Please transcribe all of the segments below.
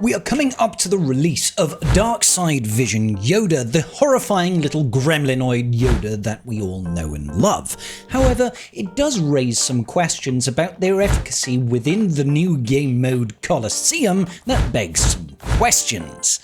We are coming up to the release of Dark Side Vision Yoda, the horrifying little gremlinoid Yoda that we all know and love. However, it does raise some questions about their efficacy within the new game mode Colosseum that begs some questions.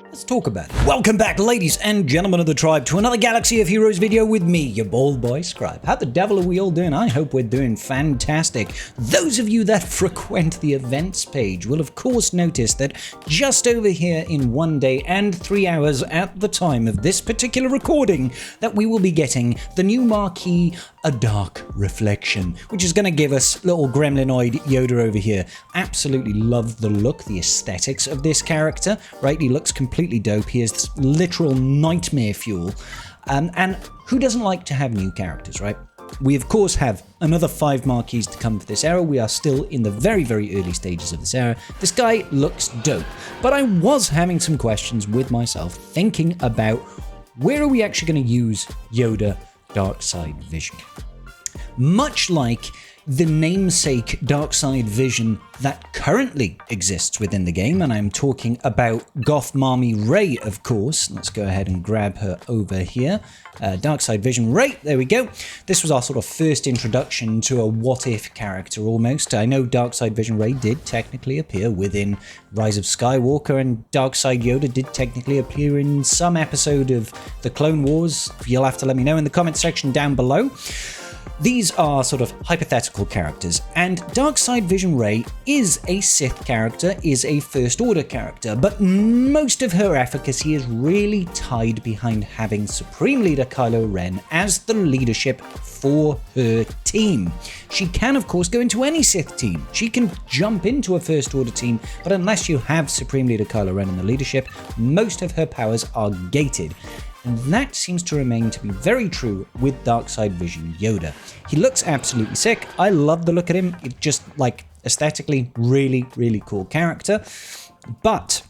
Let's talk about it. Welcome back, ladies and gentlemen of the tribe, to another Galaxy of Heroes video with me, your bald boy Scribe. How the devil are we all doing? I hope we're doing fantastic. Those of you that frequent the events page will of course notice that just over here in 1 day and 3 hours at the time of this particular recording, that we will be getting the new marquee, A Dark Reflection, which is going to give us little gremlinoid Yoda over here. Absolutely love the look, the aesthetics of this character, right? He looks completely dope. He is this literal nightmare fuel. And who doesn't like to have new characters, right? We of course have another 5 marquees to come for this era. We are still in the very, very early stages of this era. This guy looks dope. But I was having some questions with myself, thinking about where are we actually going to use Yoda Dark Side Vision? Much like the namesake Dark Side Vision that currently exists within the game, and I'm talking about Goth Mommy Rey, of course. Let's go ahead and grab her over here. Dark Side Vision Rey, there we go. This was our sort of first introduction to a what-if character, almost. I know Dark Side Vision Rey did technically appear within Rise of Skywalker, and Dark Side Yoda did technically appear in some episode of the Clone Wars. You'll have to let me know in the comment section down below. These are sort of hypothetical characters, and Dark Side Vision Rey is a Sith character, is a First Order character, but most of her efficacy is really tied behind having Supreme Leader Kylo Ren as the leadership for her team. She can, of course, go into any Sith team. She can jump into a First Order team, but unless you have Supreme Leader Kylo Ren in the leadership, most of her powers are gated. And that seems to remain to be very true with Dark Side Vision Yoda. He looks absolutely sick. I love the look at him. It's just like aesthetically really, really cool character. But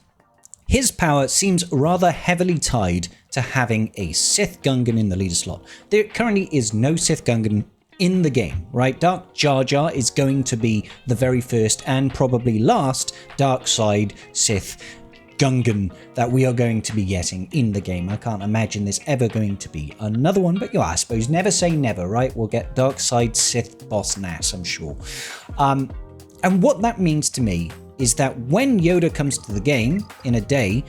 his power seems rather heavily tied to having a Sith Gungan in the leader slot. There currently is no Sith Gungan in the game, right? Dark Jar Jar is going to be the very first and probably last Dark Side Sith Gungan that we are going to be getting in the game. I can't imagine there's ever going to be another one, but I suppose never say never, right? We'll get Dark Side Sith Boss Nass, I'm sure. And what that means to me is that when Yoda comes to the game in a day,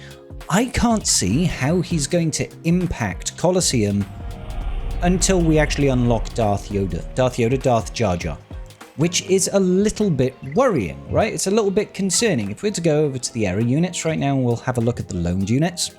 I can't see how he's going to impact Colosseum until we actually unlock Darth Jar Jar. Which is a little bit worrying, right? It's a little bit concerning. If we're to go over to the error units right now, we'll have a look at the loaned units.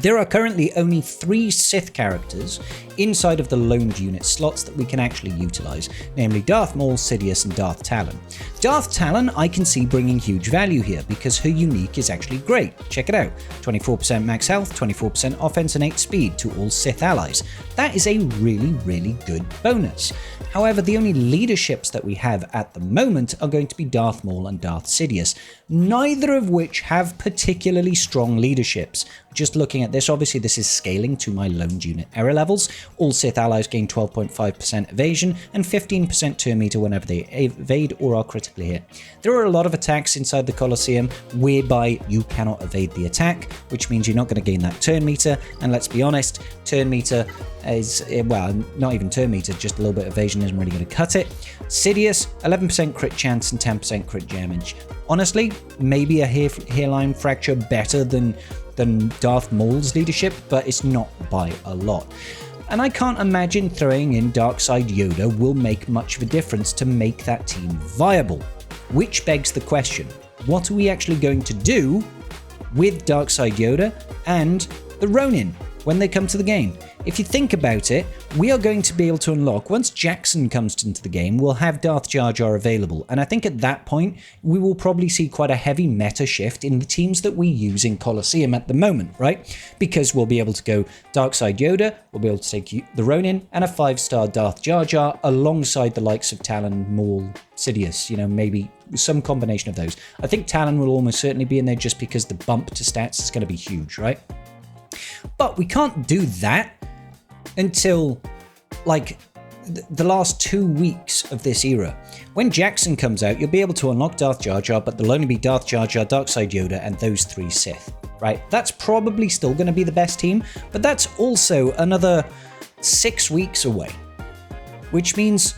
There are currently only 3 Sith characters inside of the loaned unit slots that we can actually utilize, namely Darth Maul, Sidious, and Darth Talon. Darth Talon I can see bringing huge value here because her unique is actually great. Check it out. 24% max health, 24% offense, and 8 speed to all Sith allies. That is a really, really good bonus. However, the only leaderships that we have at the moment are going to be Darth Maul and Darth Sidious, neither of which have particularly strong leaderships. Just looking at this, obviously this is scaling to my loaned unit error levels. All Sith allies gain 12.5% evasion and 15% turn meter whenever they evade or are critically hit. There are a lot of attacks inside the Colosseum whereby you cannot evade the attack, which means you're not going to gain that turn meter, and let's be honest, turn meter is, well, not even turn meter, just a little bit of evasion isn't really going to cut it. Sidious, 11% crit chance and 10% crit damage. Honestly, maybe a hairline fracture better than Darth Maul's leadership, but it's not by a lot. And I can't imagine throwing in Dark Side Yoda will make much of a difference to make that team viable. Which begs the question, what are we actually going to do with Dark Side Yoda and the Ronin when they come to the game? If you think about it, we are going to be able to unlock, once Jackson comes into the game, we'll have Darth Jar Jar available. And I think at that point, we will probably see quite a heavy meta shift in the teams that we use in Colosseum at the moment, right? Because we'll be able to go Dark Side Yoda, we'll be able to take the Ronin, and a 5-star Darth Jar Jar alongside the likes of Talon, Maul, Sidious, maybe some combination of those. I think Talon will almost certainly be in there just because the bump to stats is going to be huge, right? But we can't do that until, like, the last 2 weeks of this era. When Jackson comes out, you'll be able to unlock Darth Jar Jar, but there'll only be Darth Jar Jar, Darkside Yoda, and those 3 Sith, right? That's probably still going to be the best team, but that's also another 6 weeks away. Which means,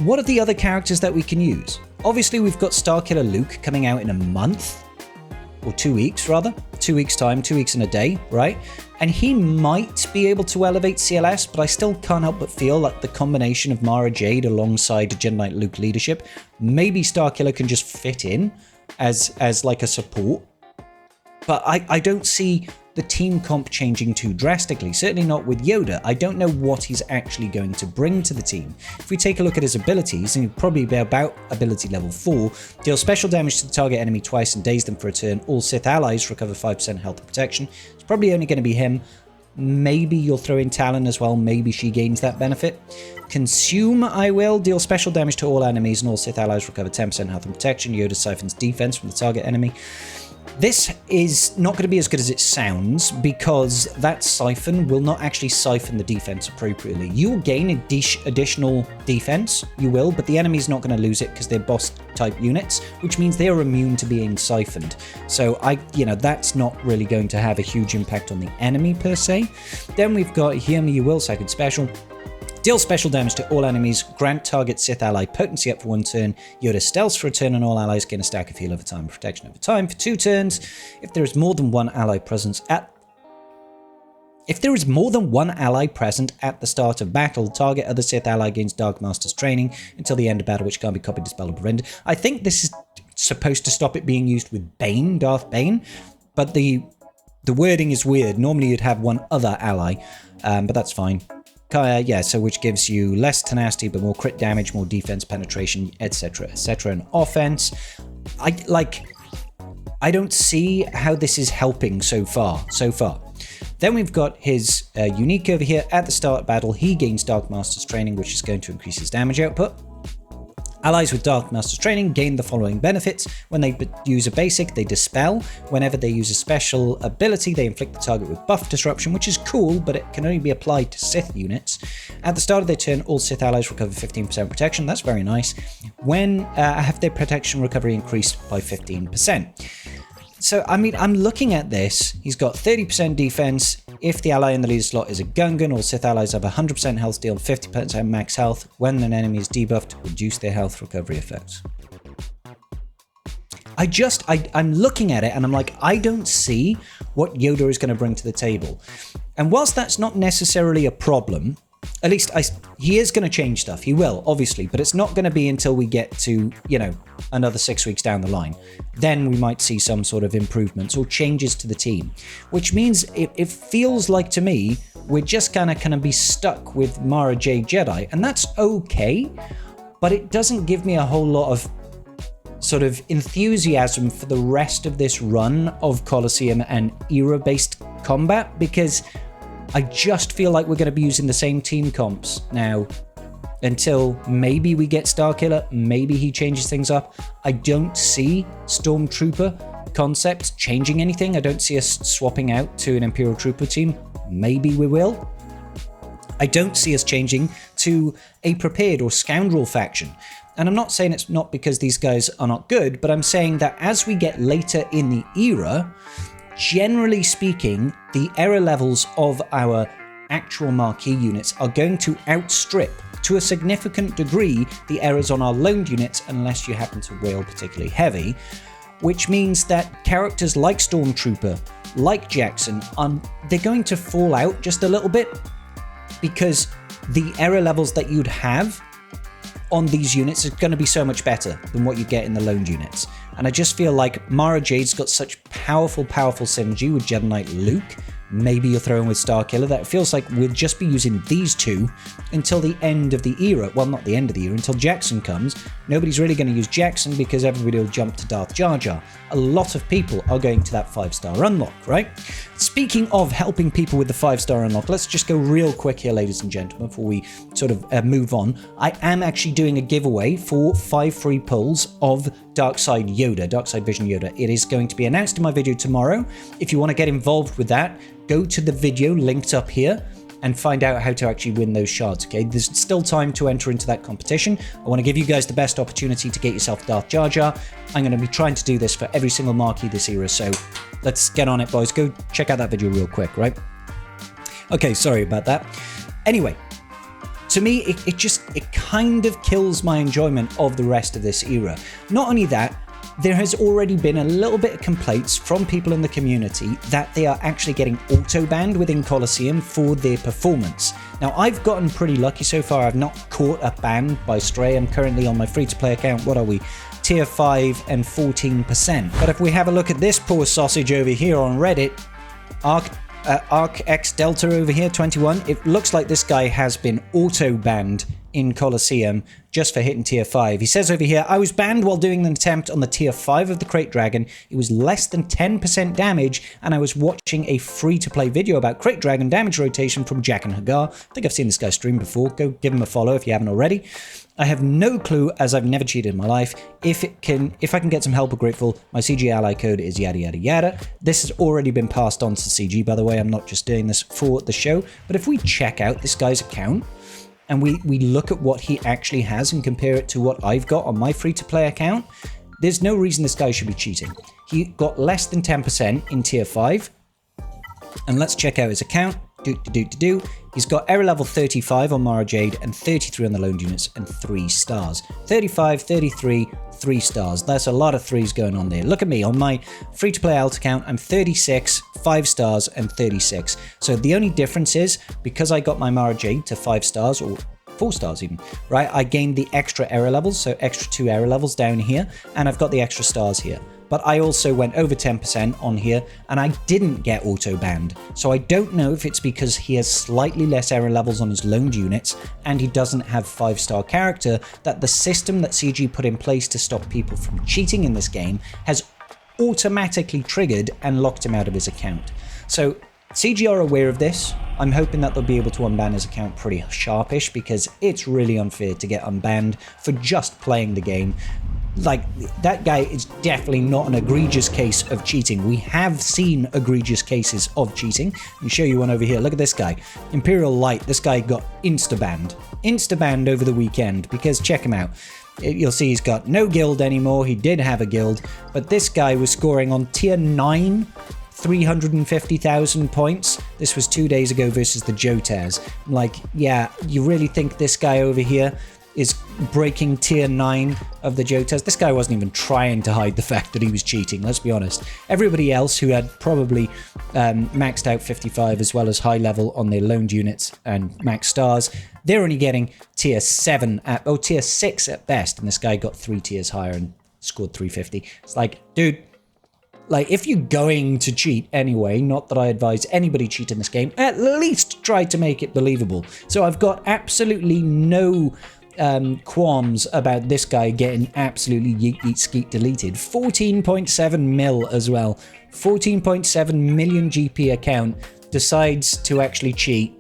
what are the other characters that we can use? Obviously, we've got Starkiller Luke coming out in a month. Or 2 weeks, rather. 2 weeks' time, 2 weeks and a day, right? And he might be able to elevate CLS, but I still can't help but feel like the combination of Mara Jade alongside Jedi Knight Luke leadership, maybe Starkiller can just fit in as like a support. But I don't see the team comp changing too drastically, certainly not with Yoda. I don't know what he's actually going to bring to the team. If we take a look at his abilities, and he'll probably be about ability level 4, deal special damage to the target enemy twice and daze them for a turn. All Sith allies recover 5% health and protection. It's probably only going to be him. Maybe you'll throw in Talon as well, maybe she gains that benefit. Consume, I will. Deal special damage to all enemies and all Sith allies recover 10% health and protection. Yoda siphons defense from the target enemy. This is not going to be as good as it sounds, because that siphon will not actually siphon the defense appropriately. You'll gain additional defense, you will, but the enemy's not going to lose it because they're boss type units, which means they're immune to being siphoned. So that's not really going to have a huge impact on the enemy per se. Then we've got Hear Me You Will, second special. Deal special damage to all enemies, grant target Sith ally potency up for 1 turn, Yoda stealths for a turn, and all allies gain a stack of heal over time and protection over time for 2 turns. If there is more than one ally present at the start of battle, target other Sith ally gains Dark Master's training until the end of battle, which can't be copied, dispelled, or prevented. I think this is supposed to stop it being used with Bane, Darth Bane, but the wording is weird. Normally you'd have one other ally, but that's fine. So which gives you less tenacity, but more crit damage, more defense penetration, etc., etc., and offense. I don't see how this is helping so far. Then we've got his unique over here. At the start of battle, he gains Dark Master's training, which is going to increase his damage output. Allies with Dark Master's training gain the following benefits. When they use a basic, they dispel. Whenever they use a special ability, they inflict the target with buff disruption, which is cool, but it can only be applied to Sith units. At the start of their turn, all Sith allies recover 15% protection. That's very nice. When have their protection recovery increased by 15%. So, I'm looking at this. He's got 30% defense. If the ally in the leader slot is a Gungan, all Sith allies have 100% health steal, 50% max health. When an enemy is debuffed, reduce their health recovery effects. I'm looking at it and I'm like, I don't see what Yoda is going to bring to the table. And whilst that's not necessarily a problem, at least he is going to change stuff. He will, obviously, but it's not going to be until we get to, another 6 weeks down the line. Then we might see some sort of improvements or changes to the team, which means it feels like to me we're just going to be stuck with Mara Jade Jedi, and that's okay, but it doesn't give me a whole lot of sort of enthusiasm for the rest of this run of Colosseum and era-based combat, because I just feel like we're going to be using the same team comps now until maybe we get Starkiller, maybe he changes things up. I don't see Stormtrooper concepts changing anything. I don't see us swapping out to an Imperial Trooper team. Maybe we will. I don't see us changing to a Prepared or Scoundrel faction. And I'm not saying it's not because these guys are not good, but I'm saying that as we get later in the era, generally speaking, the error levels of our actual marquee units are going to outstrip, to a significant degree, the errors on our loaned units, unless you happen to whale particularly heavy, which means that characters like Stormtrooper, like Jackson, they're going to fall out just a little bit, because the error levels that you'd have on these units is going to be so much better than what you get in the loaned units. And I just feel like Mara Jade's got such powerful synergy with Jedi Knight Luke. Maybe you'll throw in with Starkiller, that it feels like we'll just be using these two until the end of the era. Well, not the end of the era, until Jackson comes. Nobody's really going to use Jackson because everybody will jump to Darth Jar Jar. A lot of people are going to that 5-star unlock, right? Speaking of helping people with the 5-star unlock, let's just go real quick here, ladies and gentlemen, before we sort of move on. I am actually doing a giveaway for 5 free pulls of Darkside Yoda, Darkside Vision Yoda. It is going to be announced in my video tomorrow. If you want to get involved with that, go to the video linked up here and find out how to actually win those shards, okay? There's still time to enter into that competition. I want to give you guys the best opportunity to get yourself Darth Jar Jar. I'm going to be trying to do this for every single marquee this era, so let's get on it, boys. Go check out that video real quick, right? Okay, sorry about that. Anyway, to me, it kind of kills my enjoyment of the rest of this era. Not only that, there has already been a little bit of complaints from people in the community that they are actually getting auto-banned within Colosseum for their performance. Now, I've gotten pretty lucky so far. I've not caught a ban by Stray. I'm currently on my free-to-play account. What are we? Tier 5 and 14%. But if we have a look at this poor sausage over here on Reddit, Arc X Delta over here, 21, it looks like this guy has been auto-banned in Colosseum just for hitting tier 5. He says over here, I was banned while doing an attempt on the tier 5 of the Crate Dragon. It was less than 10% damage, and I was watching a free-to-play video about Crate Dragon damage rotation from Jack and Hagar. I think I've seen this guy stream before. Go give him a follow if you haven't already. I have no clue, as I've never cheated in my life. If I can get some help, or grateful. My CG ally code is yada yada yada. This has already been passed on to CG, by the way. I'm not just doing this for the show. But if we check out this guy's account, and we look at what he actually has and compare it to what I've got on my free-to-play account, there's no reason this guy should be cheating. He got less than 10% in tier 5. And let's check out his account. He's got error level 35 on Mara Jade and 33 on the loaned units and 3 stars. 35, 33, 3 stars. That's a lot of 3s going on there. Look at me on my free-to-play alt account. I'm 36, 5 stars and 36. So the only difference is because I got my Mara Jade to 5 stars or 4 stars even, right? I gained the extra error levels, so extra 2 error levels down here, and I've got the extra stars here. But I also went over 10% on here, and I didn't get auto-banned. So I don't know if it's because he has slightly less error levels on his loaned units, and he doesn't have 5-star character, that the system that CG put in place to stop people from cheating in this game has automatically triggered and locked him out of his account. So CG are aware of this. I'm hoping that they'll be able to unban his account pretty sharpish, because it's really unfair to get unbanned for just playing the game. Like, that guy is definitely not an egregious case of cheating. We have seen egregious cases of cheating. Let me show you one over here. Look at this guy. Imperial Light. This guy got insta-banned. Insta-banned over the weekend, because check him out. You'll see he's got no guild anymore. He did have a guild, but this guy was scoring on tier 9, 350,000 points. This was 2 days ago versus the Jotaz. Like, yeah, you really think this guy over here is breaking tier 9 of the Jotaz? This guy wasn't even trying to hide the fact that he was cheating, let's be honest. Everybody else who had probably maxed out 55 as well as high level on their loaned units and max stars, they're only getting tier 7 tier 6 at best, and this guy got 3 tiers higher and scored 350. It's like, dude, like, if you're going to cheat anyway, not that I advise anybody cheat in this game, at least try to make it believable. So I've got absolutely no qualms about this guy getting absolutely yeet skeet deleted. 14.7 mil as well. 14.7 million GP account decides to actually cheat.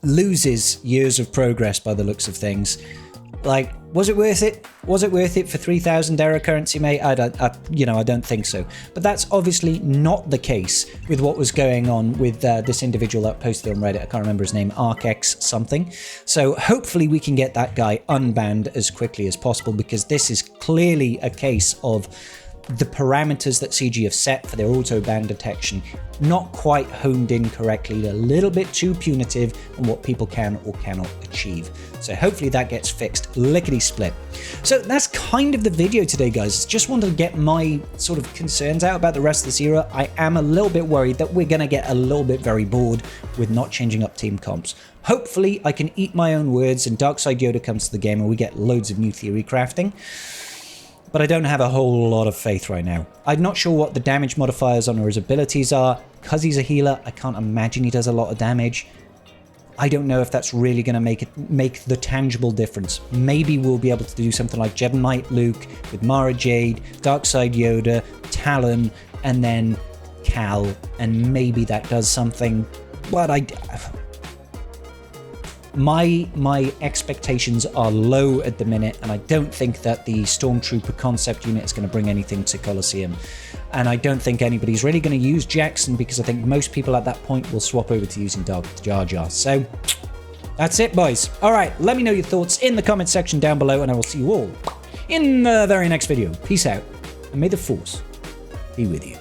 Loses years of progress by the looks of things. Like, was it worth it? Was it worth it for 3,000 error currency, mate? I don't think so. But that's obviously not the case with what was going on with this individual that posted on Reddit. I can't remember his name, ArcX something. So hopefully we can get that guy unbanned as quickly as possible, because this is clearly a case of the parameters that CG have set for their auto-ban detection not quite honed in correctly, a little bit too punitive on what people can or cannot achieve. So hopefully that gets fixed lickety-split. So that's kind of the video today, guys. Just wanted to get my sort of concerns out about the rest of this era. I am a little bit worried that we're going to get a little bit very bored with not changing up team comps. Hopefully I can eat my own words and Darkside Yoda comes to the game and we get loads of new theory crafting. But I don't have a whole lot of faith right now. I'm not sure what the damage modifiers on his abilities are. Because he's a healer, I can't imagine he does a lot of damage. I don't know if that's really going to make the tangible difference. Maybe we'll be able to do something like Jedi Knight Luke with Mara Jade, Darkside Yoda, Talon, and then Cal, and maybe that does something. But my expectations are low at the minute, and I don't think that the Stormtrooper concept unit is going to bring anything to Colosseum. And I don't think anybody's really going to use Jackson, because I think most people at that point will swap over to using Darth Jar Jar. So that's it, boys. All right, let me know your thoughts in the comment section down below, and I will see you all in the very next video. Peace out, and may the Force be with you.